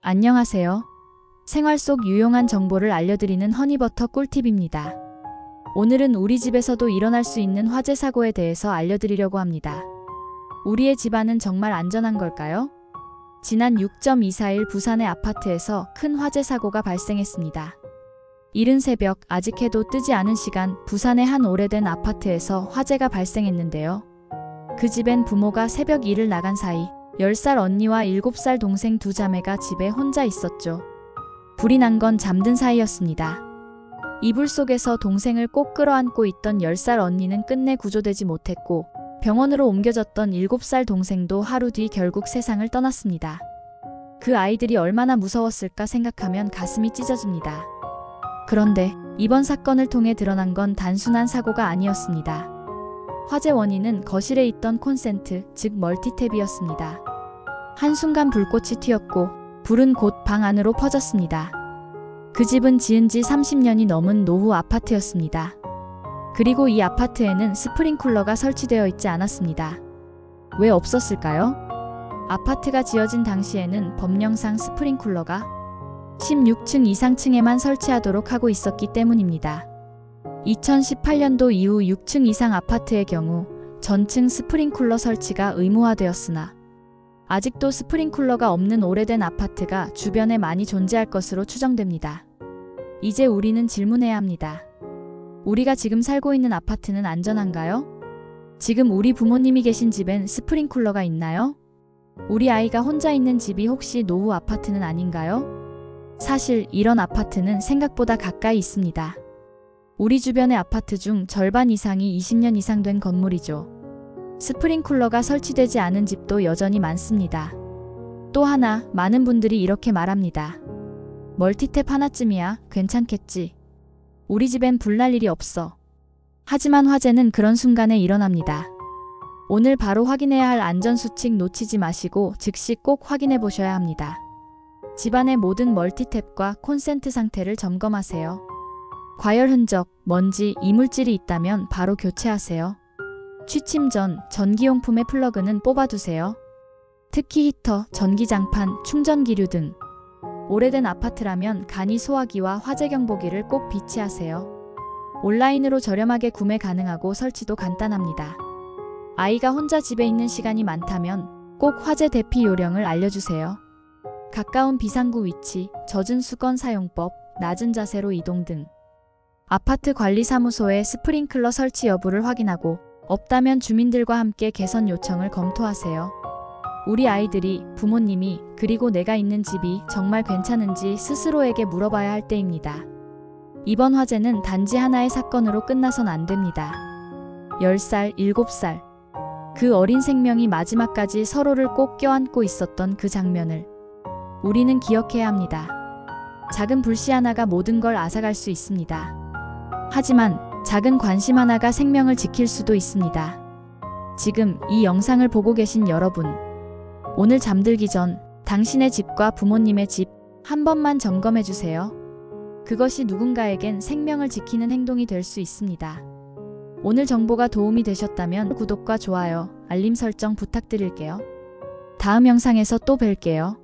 안녕하세요. 생활 속 유용한 정보를 알려드리는 허니버터 꿀팁입니다. 오늘은 우리 집에서도 일어날 수 있는 화재 사고에 대해서 알려드리려고 합니다. 우리의 집안은 정말 안전한 걸까요? 지난 6.24일 부산의 아파트에서 큰 화재 사고가 발생했습니다. 이른 새벽 아직 해도 뜨지 않은 시간 부산의 한 오래된 아파트에서 화재가 발생했는데요. 그 집엔 부모가 새벽 일을 나간 사이 10살 언니와 7살 동생 두 자매가 집에 혼자 있었죠. 불이 난 건 잠든 사이였습니다. 이불 속에서 동생을 꼭 끌어안고 있던 10살 언니는 끝내 구조되지 못했고 병원으로 옮겨졌던 7살 동생도 하루 뒤 결국 세상을 떠났습니다. 그 아이들이 얼마나 무서웠을까 생각하면 가슴이 찢어집니다. 그런데 이번 사건을 통해 드러난 건 단순한 사고가 아니었습니다. 화재 원인은 거실에 있던 콘센트, 즉 멀티탭이었습니다. 한순간 불꽃이 튀었고 불은 곧 방 안으로 퍼졌습니다. 그 집은 지은 지 30년이 넘은 노후 아파트였습니다. 그리고 이 아파트에는 스프링쿨러가 설치되어 있지 않았습니다. 왜 없었을까요? 아파트가 지어진 당시에는 법령상 스프링쿨러가 16층 이상층에만 설치하도록 하고 있었기 때문입니다. 2018년도 이후 6층 이상 아파트의 경우 전층 스프링쿨러 설치가 의무화되었으나 아직도 스프링쿨러가 없는 오래된 아파트가 주변에 많이 존재할 것으로 추정됩니다. 이제 우리는 질문해야 합니다. 우리가 지금 살고 있는 아파트는 안전한가요? 지금 우리 부모님이 계신 집엔 스프링쿨러가 있나요? 우리 아이가 혼자 있는 집이 혹시 노후 아파트는 아닌가요? 사실 이런 아파트는 생각보다 가까이 있습니다. 우리 주변의 아파트 중 절반 이상이 20년 이상 된 건물이죠. 스프링쿨러가 설치되지 않은 집도 여전히 많습니다. 또 하나, 많은 분들이 이렇게 말합니다. 멀티탭 하나쯤이야 괜찮겠지. 우리 집엔 불날 일이 없어. 하지만 화재는 그런 순간에 일어납니다. 오늘 바로 확인해야 할 안전수칙 놓치지 마시고 즉시 꼭 확인해 보셔야 합니다. 집안의 모든 멀티탭과 콘센트 상태를 점검하세요. 과열 흔적, 먼지, 이물질이 있다면 바로 교체하세요. 취침 전 전기용품의 플러그는 뽑아두세요. 특히 히터, 전기장판, 충전기류 등 오래된 아파트라면 간이 소화기와 화재경보기를 꼭 비치하세요. 온라인으로 저렴하게 구매 가능하고 설치도 간단합니다. 아이가 혼자 집에 있는 시간이 많다면 꼭 화재 대피 요령을 알려주세요. 가까운 비상구 위치, 젖은 수건 사용법, 낮은 자세로 이동 등 아파트 관리사무소의 스프링클러 설치 여부를 확인하고 없다면 주민들과 함께 개선 요청을 검토하세요. 우리 아이들이, 부모님이, 그리고 내가 있는 집이 정말 괜찮은지 스스로에게 물어봐야 할 때입니다. 이번 화재는 단지 하나의 사건으로 끝나선 안 됩니다. 10살, 7살. 그 어린 생명이 마지막까지 서로를 꼭 껴안고 있었던 그 장면을 우리는 기억해야 합니다. 작은 불씨 하나가 모든 걸 앗아갈 수 있습니다. 하지만 작은 관심 하나가 생명을 지킬 수도 있습니다. 지금 이 영상을 보고 계신 여러분, 오늘 잠들기 전 당신의 집과 부모님의 집 한 번만 점검해 주세요. 그것이 누군가에겐 생명을 지키는 행동이 될 수 있습니다. 오늘 정보가 도움이 되셨다면 구독과 좋아요, 알림 설정 부탁드릴게요. 다음 영상에서 또 뵐게요.